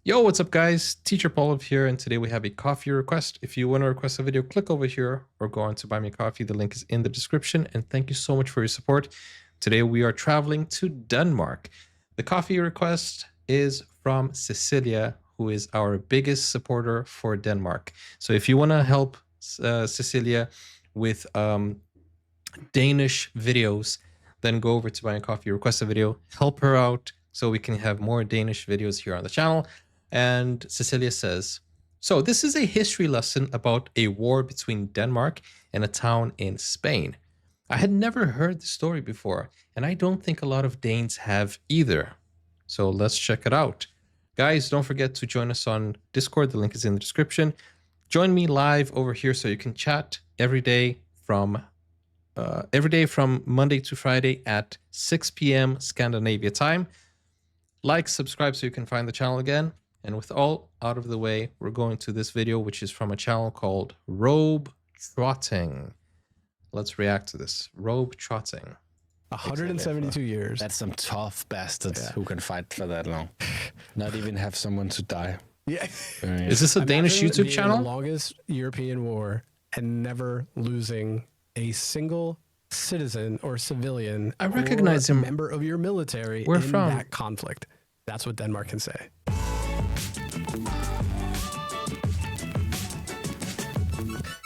Yo, what's up, guys? Teacher Paul here, and today we have a coffee request. If you want to request a video, click over here or go on to Buy Me Coffee. The link is in the description, and thank you so much for your support. Today we are traveling to Denmark. The coffee request is from Cecilia, who is our biggest supporter for Denmark. So if you want to help Cecilia with Danish videos, then go over to Buy Me Coffee, request a video, help her out so we can have more Danish videos here on the channel. And Cecilia says, so this is a history lesson about a war between Denmark and a town in Spain. I had never heard the story before, and I don't think a lot of Danes have either. So let's check it out. Guys, don't forget to join us on Discord. The link is in the description. Join me live over here so you can chat every day from Monday to Friday at 6 p.m. Scandinavia time. Like, subscribe so you can find the channel again. And with all out of the way, we're going to this video, which is from a channel called Robe Trotting. Let's react to this. Robe Trotting. 172 years. That's some tough bastards who can fight for that long. Not even have someone to die. Yeah. Is this a Danish YouTube channel? The longest European war and never losing a single citizen or civilian. I recognize him. Member of your military Where in from? that conflict. That's what Denmark can say.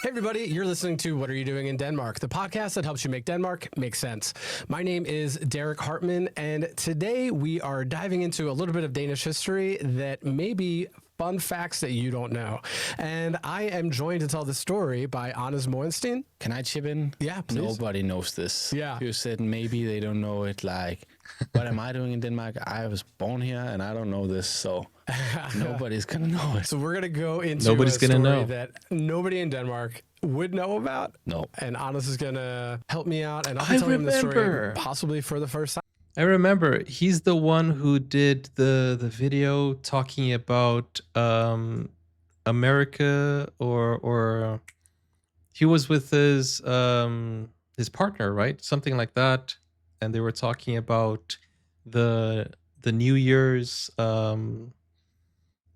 Hey everybody, you're listening to What Are You Doing in Denmark, the podcast that helps you make Denmark make sense. My name is Derek Hartman, and today we are diving into a little bit of Danish history that may be fun facts that you don't know. And I am joined to tell the story by Anders Morgenstierne. Can I chip in? Yeah, please. Nobody knows this. Yeah. You said maybe they don't know it. Like, what am I doing in Denmark? I was born here and I don't know this, so nobody's gonna know it. So we're gonna go into Nobody's a gonna story know. that nobody in Denmark would know about. No. And Anders is gonna help me out, and I'll I be telling him the story remember. possibly for the first time. I remember he's the one who did the video talking about America, or he was with his partner, right? Something like that. And they were talking about the New Year's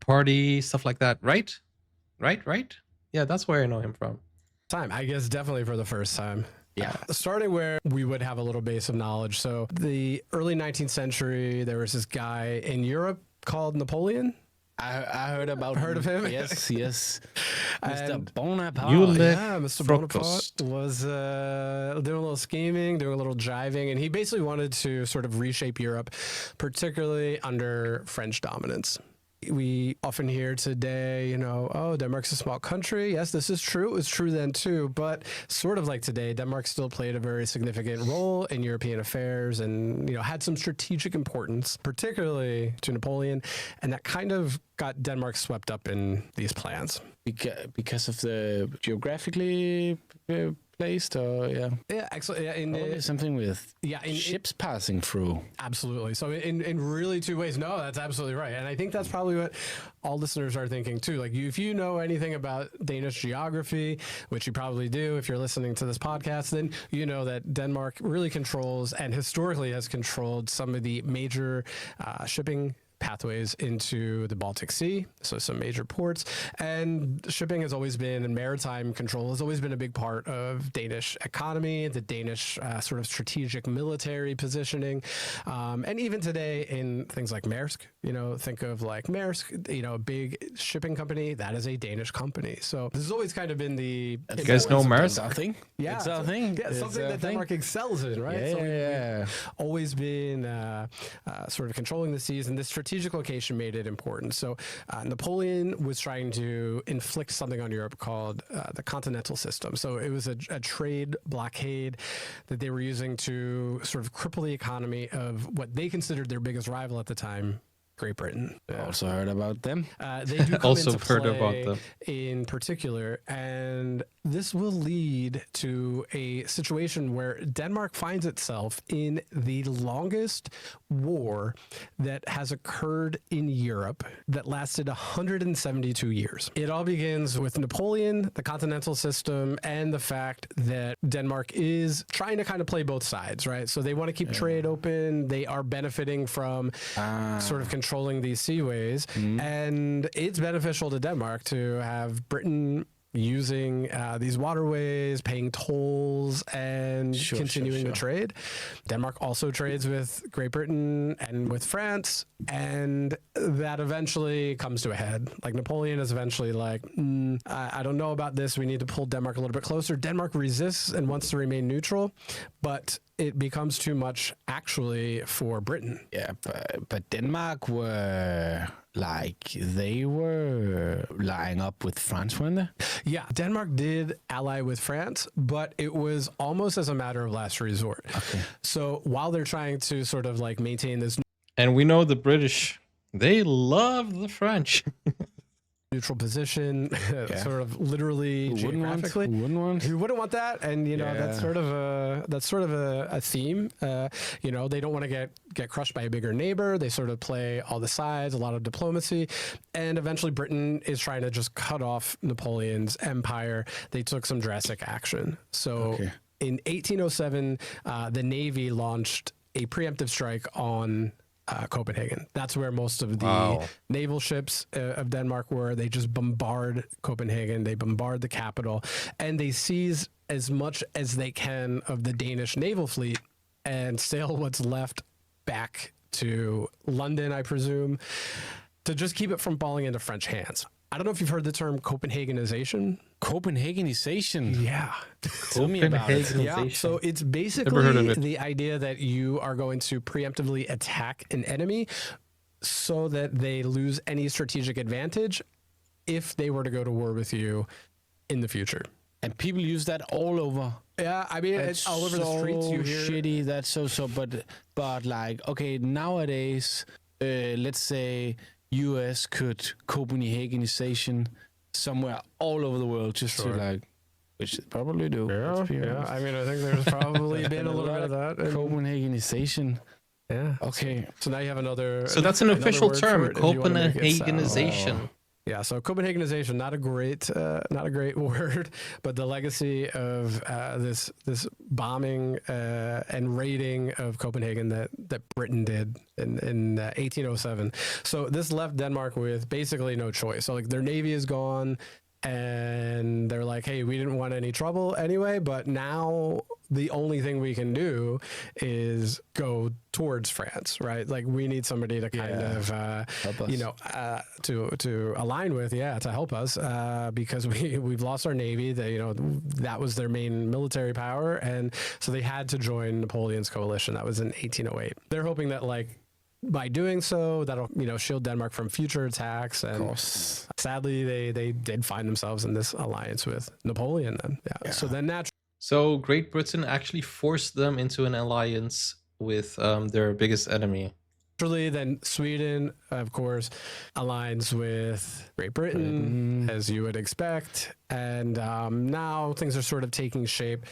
party, stuff like that, right? Right? Yeah, that's where I know him from. I guess definitely for the first time. Yeah. Starting where we would have a little base of knowledge. So the early 19th century, there was this guy in Europe called Napoleon. I heard about Heard of him? Yes. Mr. And Bonaparte. You live Yeah, Mr. Frokost. Bonaparte was doing a little scheming, doing a little jiving, and he basically wanted to sort of reshape Europe, particularly under French dominance. We often hear today, oh, Denmark's a small country. Yes, this is true. It was true then too. But sort of like today, Denmark still played a very significant role in European affairs and, had some strategic importance, particularly to Napoleon. And that kind of got Denmark swept up in these plans. Because of the geographically placed, or Yeah, excellent. Yeah, probably something with ships passing through. Absolutely. So in really two ways. No, that's absolutely right. And I think that's probably what all listeners are thinking too. Like if you know anything about Danish geography, which you probably do if you're listening to this podcast, then you know that Denmark really controls and historically has controlled some of the major shipping pathways into the Baltic Sea, so some major ports. And shipping has always been, and maritime control has always been a big part of Danish economy, the Danish sort of strategic military positioning. And even today in things like Maersk, think of like Maersk, a big shipping company, that is a Danish company. So this has always kind of been the... You guys know Maersk? Something. Yeah, It's a thing. Yeah, something that Denmark excels in, right? Yeah, so we've always been sort of controlling the seas, and this strategic location made it important. So Napoleon was trying to inflict something on Europe called the continental system. So it was a trade blockade that they were using to sort of cripple the economy of what they considered their biggest rival at the time, Great Britain. Also heard about them. They do come Also into heard play about them. in particular, and this will lead to a situation where Denmark finds itself in the longest war that has occurred in Europe that lasted 172 years. It all begins with Napoleon, the continental system, and the fact that Denmark is trying to kind of play both sides, right? So they want to keep trade open. They are benefiting from sort of control controlling these seaways, and it's beneficial to Denmark to have Britain using these waterways, paying tolls, and continuing to trade. Denmark also trades with Great Britain and with France, and that eventually comes to a head. Like Napoleon is eventually like, I don't know about this. We need to pull Denmark a little bit closer. Denmark resists and wants to remain neutral, but it becomes too much actually for Britain. Yeah, but Denmark were they were lying up with France, weren't they? Yeah, Denmark did ally with France, but it was almost as a matter of last resort. Okay. So while they're trying to sort of like maintain this And we know the British, they love the French. neutral position, sort of literally geographically. Who wouldn't want that? And you know, that's sort of a theme. You know, they don't want to get crushed by a bigger neighbor. They sort of play all the sides, a lot of diplomacy, and eventually Britain is trying to just cut off Napoleon's empire. They took some drastic action. So in 1807, the Navy launched a preemptive strike on Copenhagen. That's where most of the naval ships of Denmark were. They just bombard Copenhagen. They bombard the capital, and they seize as much as they can of the Danish naval fleet and sail what's left back to London, I presume, to just keep it from falling into French hands. I don't know if you've heard the term Copenhagenization. Copenhagenization? Yeah. Tell me about it. Yeah. So it's basically the idea that you are going to preemptively attack an enemy so that they lose any strategic advantage if they were to go to war with you in the future. And people use that all over. Yeah, I mean, it's all over the streets. You hear shitty. That's so. But like, okay, nowadays, let's say U.S. could Copenhagenization somewhere all over the world just to like, which they probably do. Yeah. I mean, I think there's probably been a little bit of that. Copenhagenization. Yeah. Okay. So now you have another. So that's an official term, Copenhagenization. Yeah, so Copenhagenization, not a great word, but the legacy of this bombing and raiding of Copenhagen that Britain did in 1807. So this left Denmark with basically no choice. So like their navy is gone, and they're like, hey, we didn't want any trouble anyway, but now the only thing we can do is go towards France, right? Like we need somebody to kind of, you know, to align with, to help us, because we've lost our navy. You know, that was their main military power, and so they had to join Napoleon's coalition. That was in 1808. They're hoping that like by doing so, that'll, you know, shield Denmark from future attacks. And sadly, they did find themselves in this alliance with Napoleon. Then, so then naturally. So Great Britain actually forced them into an alliance with their biggest enemy. Then Sweden, of course, aligns with Great Britain, as you would expect. And now things are sort of taking shape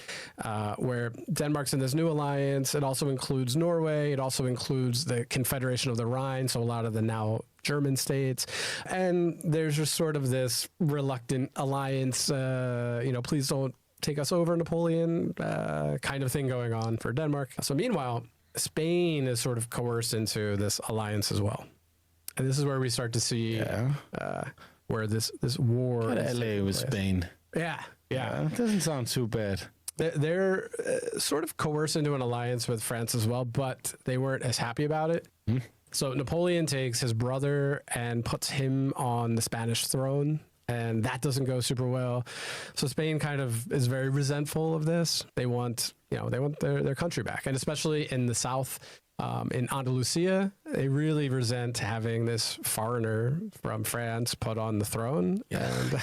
where Denmark's in this new alliance. It also includes Norway. It also includes the Confederation of the Rhine, so a lot of the now German states. And there's just sort of this reluctant alliance, you know, please don't take us over, Napoleon, kind of thing going on for Denmark. So meanwhile, Spain is sort of coerced into this alliance as well. And this is where we start to see where this war is LA with Spain. Yeah. It doesn't sound too bad. They're sort of coerced into an alliance with France as well, but they weren't as happy about it. So Napoleon takes his brother and puts him on the Spanish throne, and that doesn't go super well. So Spain kind of is very resentful of this. They want, you know, their country back, and especially in the south, in Andalusia, they really resent having this foreigner from France put on the throne, and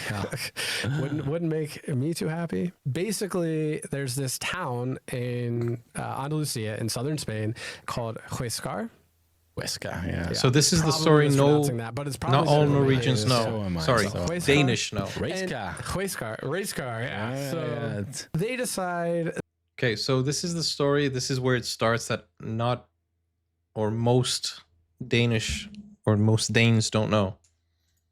wouldn't make me too happy. Basically, there's this town in Andalusia in southern Spain called Huescar. So this is the story. No, that, but it's not all Norwegians know. Sorry, Danish know. Racecar. Yeah. So they decide. Okay, so this is the story. This is where it starts. That not, or most Danish or most Danes don't know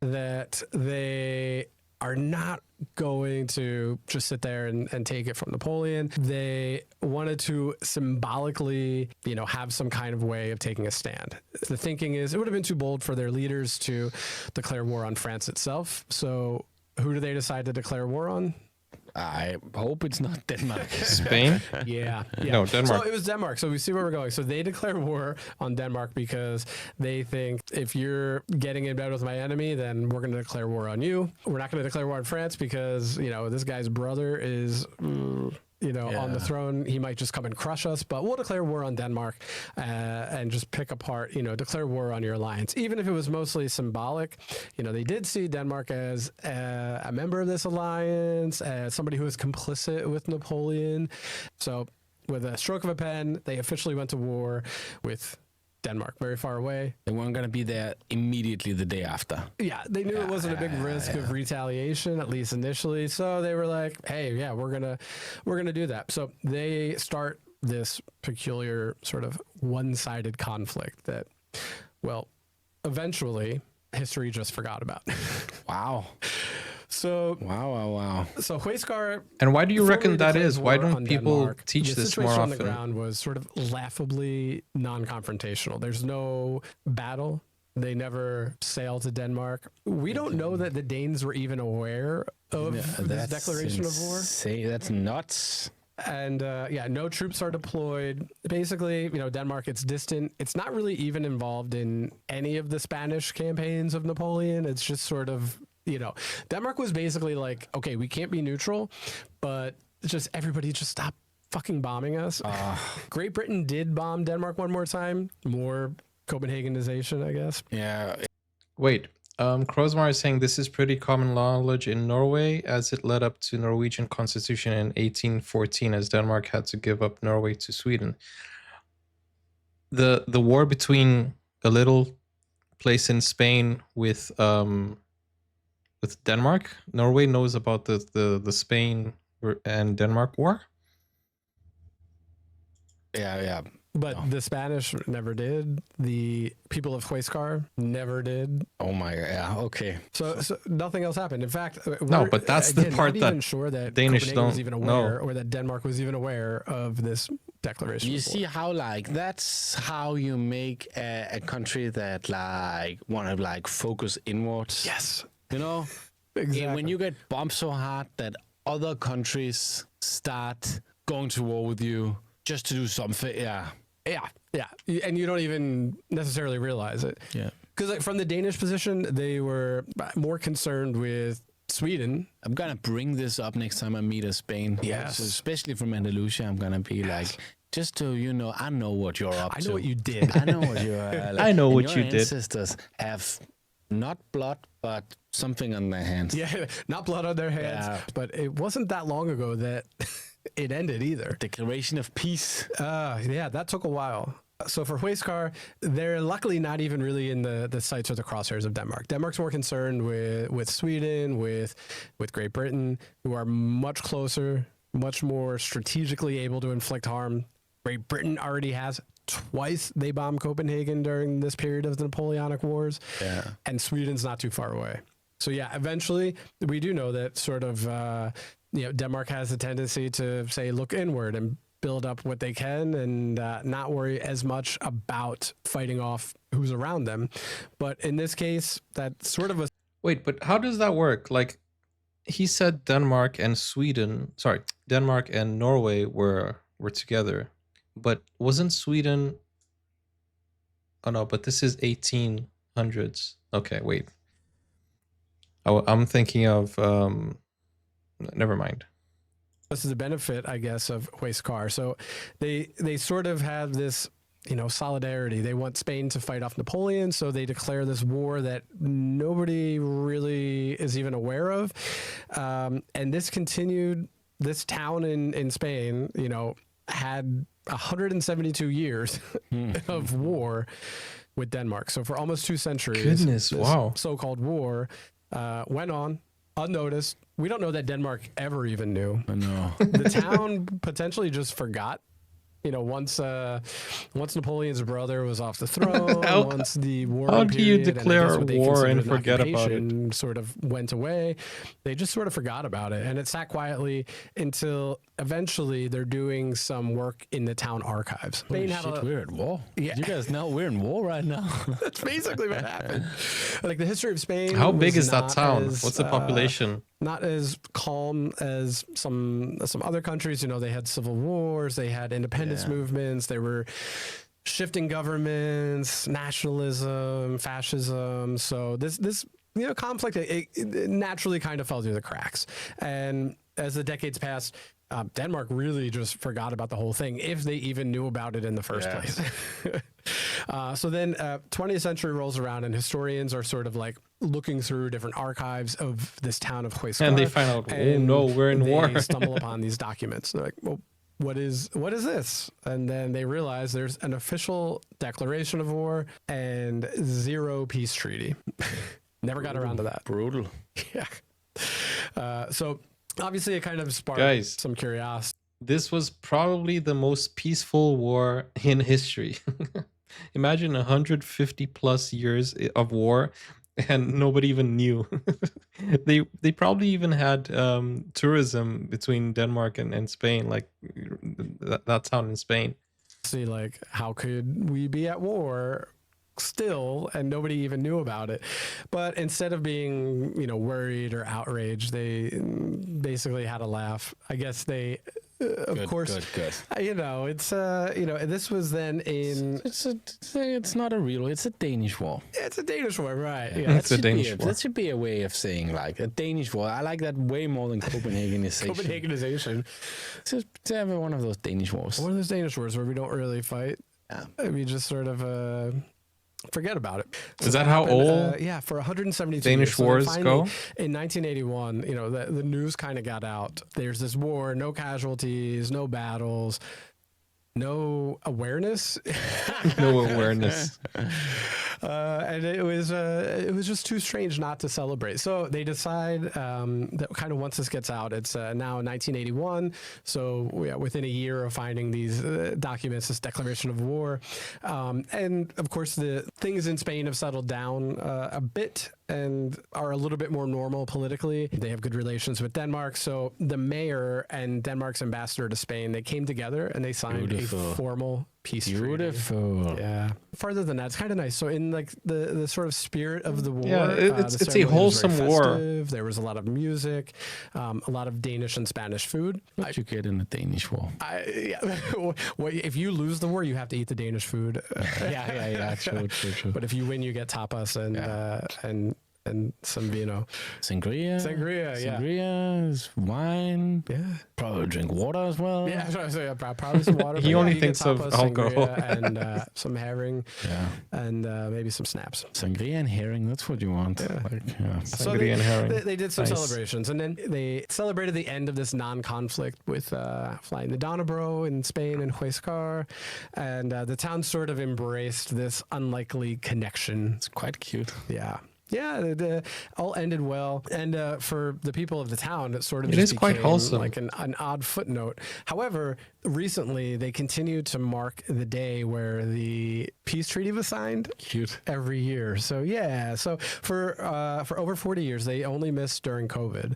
that they are not going to just sit there and take it from Napoleon. They wanted to symbolically, have some kind of way of taking a stand. The thinking is it would have been too bold for their leaders to declare war on France itself. So who do they decide to declare war on? I hope it's not Denmark. Spain? Yeah. No, Denmark. So it was Denmark. So we see where we're going. So they declare war on Denmark because they think if you're getting in bed with my enemy, then we're going to declare war on you. We're not going to declare war on France because, this guy's brother is... on the throne, he might just come and crush us, but we'll declare war on Denmark and just pick apart, declare war on your alliance. Even if it was mostly symbolic, they did see Denmark as a member of this alliance, as somebody who was complicit with Napoleon. So with a stroke of a pen, they officially went to war with Denmark, very far away. They weren't going to be there immediately the day after. Yeah, they knew it wasn't a big risk of retaliation, at least initially. So they were like, "Hey, yeah, we're gonna do that." So they start this peculiar sort of one-sided conflict that, well, eventually history just forgot about. Wow. So Wow. So Huescar. And why do you reckon formally that declared is? Why war don't on people Denmark. teach The this more situation on often? the ground was sort of laughably non-confrontational. There's no battle. They never sailed to Denmark. We don't know that the Danes were even aware of this declaration of war. That's nuts. And no troops are deployed. Basically, Denmark, it's distant. It's not really even involved in any of the Spanish campaigns of Napoleon. It's just sort of, Denmark was basically like, okay, we can't be neutral, but just everybody just stop fucking bombing us. Great Britain did bomb Denmark one more time. More Copenhagenization, I guess. Yeah. Wait, Krosmar is saying this is pretty common knowledge in Norway as it led up to Norwegian constitution in 1814 as Denmark had to give up Norway to Sweden. The war between a little place in Spain with Denmark, Norway knows about the Spain and Denmark war? Yeah. But the Spanish never did. The people of Huescar never did. Oh my God. Yeah. Okay. So nothing else happened. In fact, No, but that's the part not that even sure that Danish Copenhagen was don't even know. aware, or that Denmark was even aware of this declaration. You of war. see how that's how you make a country that want to focus inwards. Yes, Exactly. When you get bombed so hard that other countries start going to war with you just to do something. Yeah. And you don't even necessarily realize it. Yeah. Because from the Danish position, they were more concerned with Sweden. I'm going to bring this up next time I meet a Spain. Yes. So especially from Andalusia, I'm going to be just to, I know what you're up to. I know what you did. I know what you're I know what your you did. ancestors have not blood, but something on their hands. Yeah, not blood on their hands. Yeah. But it wasn't that long ago that it ended either. Declaration of peace. That took a while. So for Huescar, they're luckily not even really in the sights or the crosshairs of Denmark. Denmark's more concerned with Sweden, with Great Britain, who are much closer, much more strategically able to inflict harm. Great Britain already has twice they bombed Copenhagen during this period of the Napoleonic Wars. Yeah. And Sweden's not too far away. So eventually we do know that sort of, Denmark has a tendency to say, look inward and build up what they can and not worry as much about fighting off who's around them. But in this case, that's sort of a... Wait, but how does that work? Like, he said Denmark and Norway were together. But wasn't Sweden... Oh no, but this is 1800s. Okay, wait. Oh, I'm thinking of... Never mind. This is the benefit, I guess, of Huescar. So they sort of have this, solidarity. They want Spain to fight off Napoleon, so they declare this war that nobody really is even aware of. And this continued. This town in Spain, had 172 years of war with Denmark. So for almost 2 centuries, Goodness, this wow. so-called war went on unnoticed. We don't know that Denmark ever even knew. I know. The town potentially just forgot once Napoleon's brother was off the throne, once the war how do you period, and I declare guess what they war and considered an forget about it? occupation sort of went away, they just sort of forgot about it, and it sat quietly until eventually they're doing some work in the town archives. Holy shit, we're at war. Yeah. You guys know we're in war right now. That's basically what happened. Like the history of Spain. How big was is that not town? as, What's the population? Not as calm as some other countries. They had civil wars, they had independence movements, they were shifting governments, nationalism, fascism. So this conflict it naturally kind of fell through the cracks. And as the decades passed, Denmark really just forgot about the whole thing, if they even knew about it in the first place. So then 20th century rolls around, and historians are sort of like looking through different archives of this town of Huescar. And they find out, oh no, we're in war. They stumble upon these documents. They're like, well, what is this? And then they realize there's an official declaration of war and 0 peace treaty. Never got around to that. Brutal. Yeah. So obviously it kind of sparked some curiosity. This was probably the most peaceful war in history. Imagine 150 plus years of war and nobody even knew. They probably even had tourism between Denmark and Spain, like that town in Spain. See, like, how could we be at war still and nobody even knew about it? But instead of being worried or outraged, they basically had a laugh. I guess they of course good. It's this was then in it's not a real, it's a Danish war. It's a Danish war, right? Yeah, it's a Danish war. That should be a way of saying, like, a Danish war. I like that way more than Copenhagenization. Copenhagenization. Just to have one of those Danish wars. One of those Danish wars where we don't really fight. Yeah. We just sort of forget about it. Is that how old? Yeah, for 172 Danish years. wars finally, go? In 1981, the news kind of got out. There's this war, no casualties, no battles, no awareness. No awareness. And it was just too strange not to celebrate. So they decide that kind of once this gets out, it's now 1981. So within a year of finding these documents, this declaration of war, and of course the things in Spain have settled down a bit and are a little bit more normal politically. They have good relations with Denmark. So the mayor and Denmark's ambassador to Spain, they came together and they signed a formal peace treaty. Beautiful. Yeah. Farther than that, it's kind of nice. So in like the sort of spirit of the war, it's a wholesome war. There was a lot of music, a lot of Danish and Spanish food. What you get in a Danish war? Well, if you lose the war, you have to eat the Danish food. Yeah. True. But if you win, you get tapas and some vino. Sangria, yeah. Sangria is wine. Yeah. Probably drink water as well. Yeah, so probably some water. He only thinks of alcohol. And some herring. Yeah. And maybe some snaps. Sangria and herring, that's what you want. Yeah. So Sangria and herring. They did some celebrations, and then they celebrated the end of this non-conflict with flying the Donobro in Spain and Huescar, and the town sort of embraced this unlikely connection. It's quite cute. Yeah. Yeah, it all ended well, and for the people of the town, it sort of is quite wholesome, like an odd footnote. However, recently they continued to mark the day where the peace treaty was signed. Cute. Every year. So yeah, so for over 40 years, they only missed during COVID.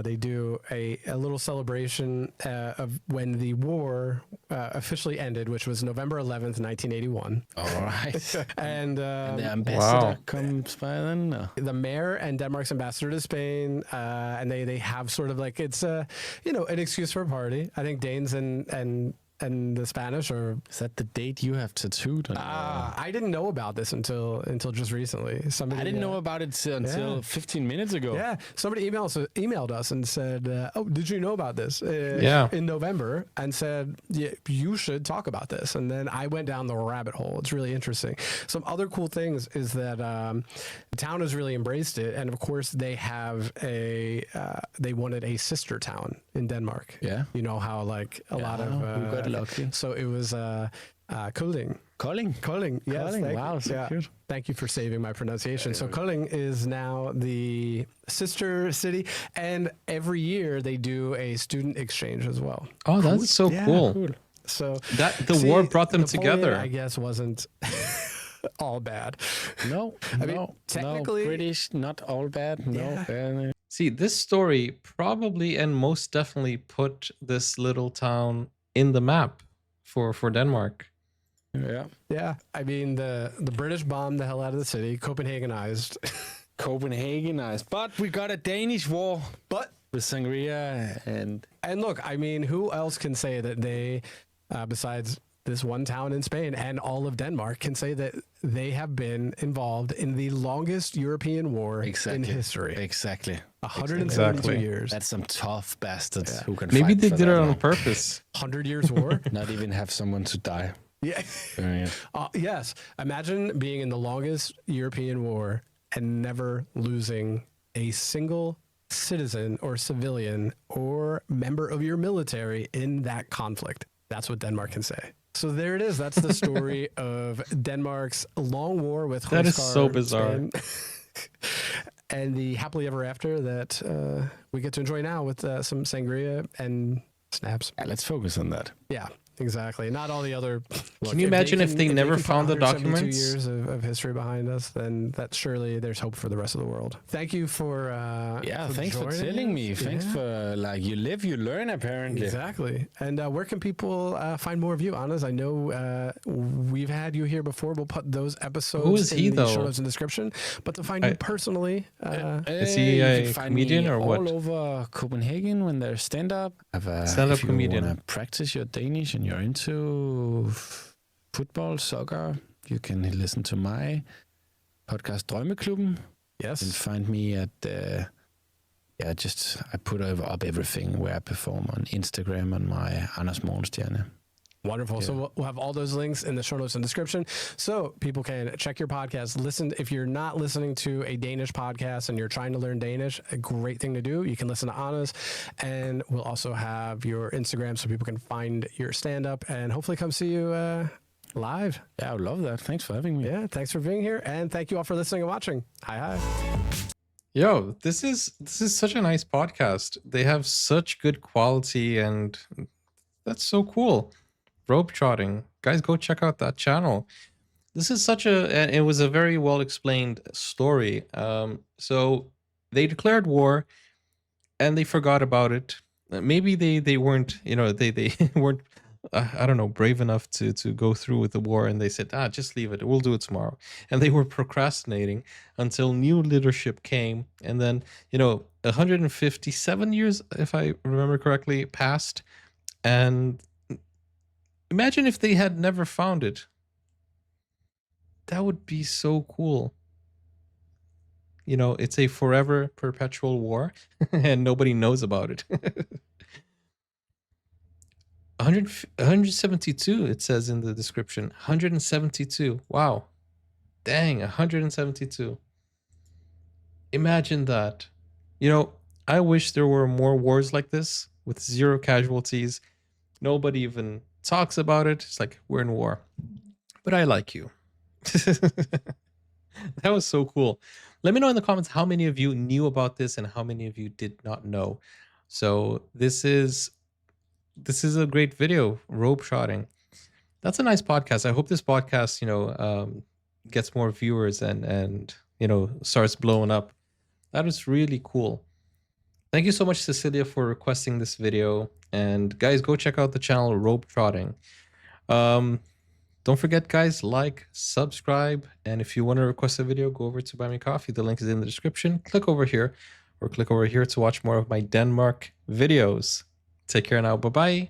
They do a little celebration of when the war officially ended, which was November 11th, 1981. All right. And the ambassador comes by then. No. The mayor and Denmark's ambassador to Spain, and they have sort of like it's an excuse for a party. I think Danes and the Spanish are. Is that the date you have tattooed? I didn't know about this until just recently. I didn't know about it until 15 minutes ago. Yeah, somebody emailed us and said, "Oh, did you know about this?" In November, and said, "Yeah, you should talk about this." And then I went down the rabbit hole. It's really interesting. Some other cool things is that the town has really embraced it, and of course they have they wanted a sister town in Denmark. Yeah, you know how like a lot of. Lucky. So it was Kolding. Kolding. Yes. Wow, so cute. Thank you for saving my pronunciation. So Kolding is now the sister city, and every year they do a student exchange as well. Oh, that's so cool. So That the war brought them Napoleon, together. I guess, wasn't all bad. No, I mean, technically, British, not all bad. No, Yeah. See, this story probably and most definitely put this little town in the map for Denmark. yeah. Yeah, I mean the British bombed the hell out of the city, Copenhagenized. Copenhagenized, but we got a Danish war, But with sangria and look, I mean, who else can say that they, besides this one town in Spain and all of Denmark, can say that they have been involved in the longest European war in history? Exactly. 172 Exactly. years. That's some tough bastards who can Maybe fight they for did it that on long. purpose. 100 years war. Not even have someone to die. Yeah. Doing it. Yes. Imagine being in the longest European war and never losing a single citizen or civilian or member of your military in that conflict. That's what Denmark can say. So there it is. That's the story of Denmark's long war with That is Huascar, so bizarre. Spain. And the happily ever after that we get to enjoy now with some sangria and snaps. Yeah, let's focus on that. Yeah, exactly. Not all the other. Look, you imagine if they never can put found the 172 documents? years of history behind us, then that surely there's hope for the rest of the world. Thank you for. Thanks for joining telling us. me. Thanks Yeah. for you live, you learn. Apparently, Exactly. And where can people find more of you, Anas? I know we've had you here before. We'll put those episodes Who is he, in the show though? notes and description. But to find you personally, Is he you a can find comedian me or what? all over Copenhagen when there's stand-up. Stand-up if you comedian. want to practice your Danish and you're into football, soccer, you can listen to my podcast Drømmeklubben. You can yes. find me at I put up everything where I perform on Instagram on my Anders Morgenstierne. Wonderful. So we'll have all those links in the show notes and description, so people can check your podcast. Listen, if you're not listening to a Danish podcast and you're trying to learn Danish, a great thing to do. You can listen to Anna's, and we'll also have your Instagram so people can find your stand-up and hopefully come see you live. Yeah, I would love that. Thanks for having me. Yeah, thanks for being here, and thank you all for listening and watching. Hi. Yo, this is such a nice podcast. They have such good quality, and that's so cool. Rope trotting, guys, go check out that channel. This is and it was a very well explained story. So they declared war, and they forgot about it. Maybe they weren't, they weren't, I don't know, brave enough to go through with the war, and they said, just leave it, we'll do it tomorrow. And they were procrastinating until new leadership came, and then 157 years, if I remember correctly, passed, and imagine if they had never found it. That would be so cool. It's a forever perpetual war and nobody knows about it. 172, it says in the description. 172. Wow. Dang, 172. Imagine that. I wish there were more wars like this with zero casualties. Nobody even talks about it. It's like, we're in war. But I like you. That was so cool. Let me know in the comments how many of you knew about this and how many of you did not know. So this is a great video, rope trotting. That's a nice podcast. I hope this podcast, gets more viewers and starts blowing up. That is really cool. Thank you so much, Cecilia, for requesting this video. And guys, go check out the channel Rope Trotting. Don't forget, guys, like, subscribe, and if you want to request a video, go over to Buy Me Coffee. The link is in the description. Click over here, or click over here to watch more of my Denmark videos. Take care now. Bye-bye.